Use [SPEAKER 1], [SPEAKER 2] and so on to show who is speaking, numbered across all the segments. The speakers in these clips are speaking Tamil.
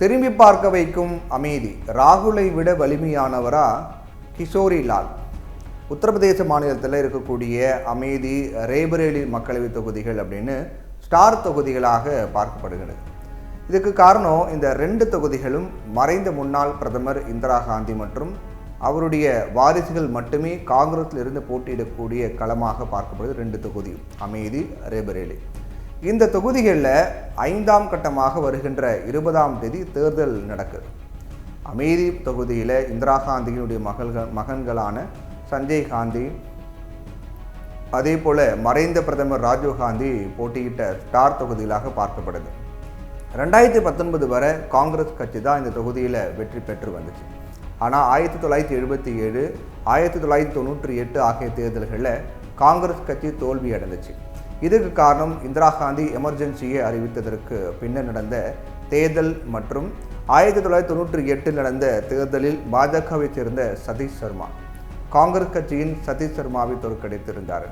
[SPEAKER 1] திரும்பி பார்க்க வைக்கும் அமைதி. ராகுலை விட வலிமையானவரா கிஷோரிலால்? உத்தரப்பிரதேச மாநிலத்தில் இருக்கக்கூடிய அமைதி, ரேபரேலி மக்களவை தொகுதிகள் அப்படின்னு ஸ்டார் தொகுதிகளாக பார்க்கப்படுகிறது. இதுக்கு காரணம் இந்த ரெண்டு தொகுதிகளும் மறைந்த முன்னாள் பிரதமர் இந்திரா காந்தி மற்றும் அவருடைய வாரிசுகள் மட்டுமே காங்கிரஸில் இருந்து போட்டியிடக்கூடிய களமாக பார்க்கப்படுது. ரெண்டு தொகுதி அமைதி, ரேபரேலி. இந்த தொகுதிகளில் 5ஆம் கட்டமாக வருகின்ற 20ஆம் தேதி தேர்தல் நடக்குது. அமைதி தொகுதியில் இந்திரா காந்தியினுடைய மகன்களான சஞ்சய் காந்தி, அதே போல் மறைந்த பிரதமர் ராஜீவ் காந்தி போட்டியிட்ட ஸ்டார் தொகுதிகளாக பார்க்கப்படுது. 2019 வரை காங்கிரஸ் கட்சி தான் இந்த தொகுதியில் வெற்றி பெற்று வந்துச்சு. ஆனால் 1977, 1998 ஆகிய தேர்தல்களில் காங்கிரஸ் கட்சி தோல்வி அடைந்துச்சு. இதுக்கு காரணம் இந்திரா காந்தி எமர்ஜென்சியை அறிவித்ததற்கு பின்னர் நடந்த தேர்தல் மற்றும் 1998 நடந்த தேர்தலில் பாஜகவை சேர்ந்த சதீஷ் சர்மா காங்கிரஸ் கட்சியின் சதீஷ் சர்மாவை தோற்கடித்திருந்தார்.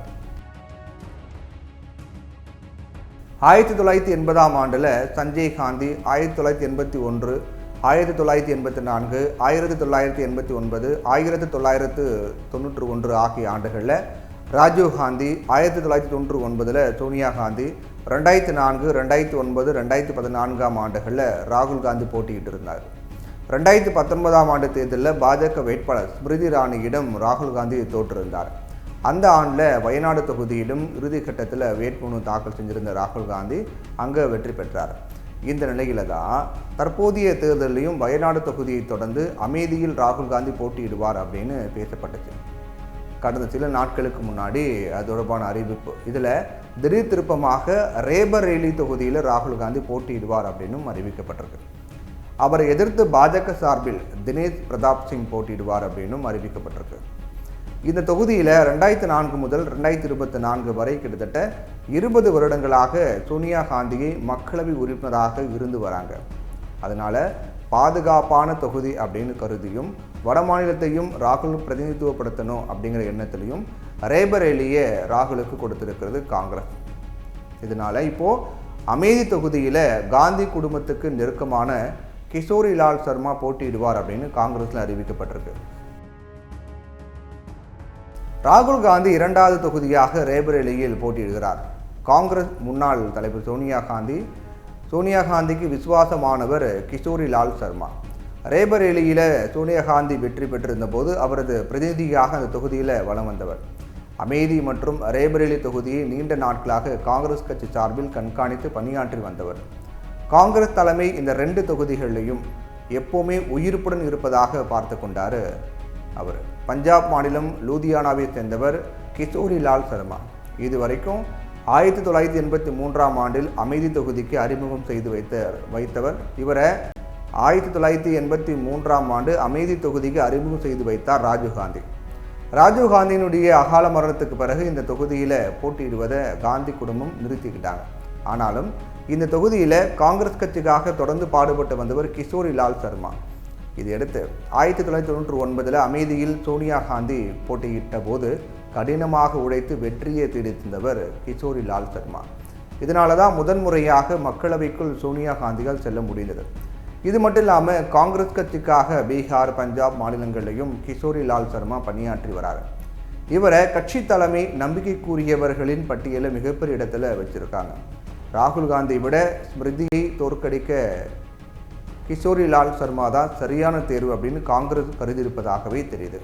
[SPEAKER 1] 1980ஆம் ஆண்டில் சஞ்சய் காந்தி, 1981, 1984, 1989, 1991 ஆகிய ஆண்டுகளில் ராஜீவ் காந்தி, 1999 சோனியா காந்தி, 2004, 2009, 2014ஆம் ஆண்டுகளில் ராகுல் காந்தி போட்டியிட்டு இருந்தார். 2019ஆம் ஆண்டு தேர்தலில் பாஜக வேட்பாளர் ஸ்மிருதி இரானியிடம் ராகுல் காந்தி தோற்றிருந்தார். அந்த ஆண்டில் வயநாடு தொகுதியிலும் இறுதிக்கட்டத்தில் வேட்புமனு தாக்கல் செஞ்சிருந்த ராகுல் காந்தி அங்கே வெற்றி பெற்றார். இந்த நிலையில தான் தற்போதைய தேர்தலையும் வயநாடு தொகுதியை தொடர்ந்து அமைதியில் ராகுல் காந்தி போட்டியிடுவார் அப்படின்னு பேசப்பட்டுச்சு. கடந்த சில நாட்களுக்கு முன்னாடி அது தொடர்பான அறிவிப்பு. இதில் திடீர் திருப்பமாக ரேபரேலி தொகுதியில் ராகுல் காந்தி போட்டியிடுவார் அப்படின்னும் அறிவிக்கப்பட்டிருக்கு. அவரை எதிர்த்து பாஜக சார்பில் தினேஷ் பிரதாப் சிங் போட்டியிடுவார் அப்படின்னும் அறிவிக்கப்பட்டிருக்கு. இந்த தொகுதியில் 2004 முதல் 2024 வரை கிட்டத்தட்ட 20 வருடங்களாக சோனியா காந்தியை மக்களவை உறுப்பினராக இருந்து வராங்க. அதனால பாதுகாப்பான தொகுதி அப்படின்னு கருதியும் வட மாநிலத்தையும் ராகுல் பிரதிநிதித்துவப்படுத்தணும் அப்படிங்கிற எண்ணத்திலையும் ரேபரேலியை ராகுலுக்கு கொடுத்திருக்கிறது காங்கிரஸ். இதனால இப்போ அமைதி தொகுதியில் காந்தி குடும்பத்துக்கு நெருக்கமான கிஷோரிலால் சர்மா போட்டியிடுவார் அப்படின்னு காங்கிரஸில் அறிவிக்கப்பட்டிருக்கு. ராகுல் காந்தி 2வது தொகுதியாக ரேபரேலியில் போட்டியிடுகிறார். காங்கிரஸ் முன்னாள் தலைவர் சோனியா காந்திக்கு விசுவாசமானவர் கிஷோரிலால் சர்மா. ரேபரேலியில் சோனியா காந்தி வெற்றி பெற்றிருந்த போது அவரது பிரதிநிதியாக அந்த தொகுதியில் வலம் வந்தவர். அமைதி மற்றும் ரேபரேலி தொகுதியை நீண்ட நாட்களாக காங்கிரஸ் கட்சி சார்பில் கண்காணித்து பணியாற்றி வந்தவர். காங்கிரஸ் தலைமை இந்த 2 தொகுதிகளிலையும் எப்போவுமே உயிர்ப்புடன் இருப்பதாக பார்த்து கொண்டார் அவர். பஞ்சாப் மாநிலம் லூதியானாவை சேர்ந்தவர் கிஷோரிலால் சர்மா. இதுவரைக்கும் 1983ஆம் ஆண்டில் அமைதி தொகுதிக்கு அறிமுகம் செய்து வைத்தவர். இவரை 1983ஆம் ஆண்டு அமைதி தொகுதிக்கு அறிமுகம் செய்து வைத்தார் ராஜீவ்காந்தி. ராஜீவ்காந்தியினுடைய அகால மரணத்துக்கு பிறகு இந்த தொகுதியில் போட்டியிடுவதை காந்தி குடும்பம் நிறுத்திக்கிட்டாங்க. ஆனாலும் இந்த தொகுதியில் காங்கிரஸ் கட்சிக்காக தொடர்ந்து பாடுபட்டு வந்தவர் கிஷோரிலால் சர்மா. இதையடுத்து 1999 அமைதியில் சோனியா காந்தி போட்டியிட்ட போது கடினமாக உழைத்து வெற்றியை தேடித்தந்தவர் கிஷோரிலால் சர்மா. இதனால தான் முதன்முறையாக மக்களவைக்குள் சோனியா காந்தியால் செல்ல முடிந்தது. இது மட்டும் இல்லாமல் காங்கிரஸ் கட்சிக்காக பீகார், பஞ்சாப் மாநிலங்களிலையும் கிஷோரிலால் சர்மா பணியாற்றி வரார். இவரை கட்சி தலைமை நம்பிக்கைக்குரியவர்களின் பட்டியலில் மிகப்பெரிய இடத்துல வச்சிருக்காங்க. ராகுல் காந்தி விட ஸ்மிருதியை தோற்கடிக்க கிஷோரிலால் சர்மா தான் சரியான தேர்வு அப்படின்னு காங்கிரஸ் கருதியிருப்பதாகவே தெரியுது.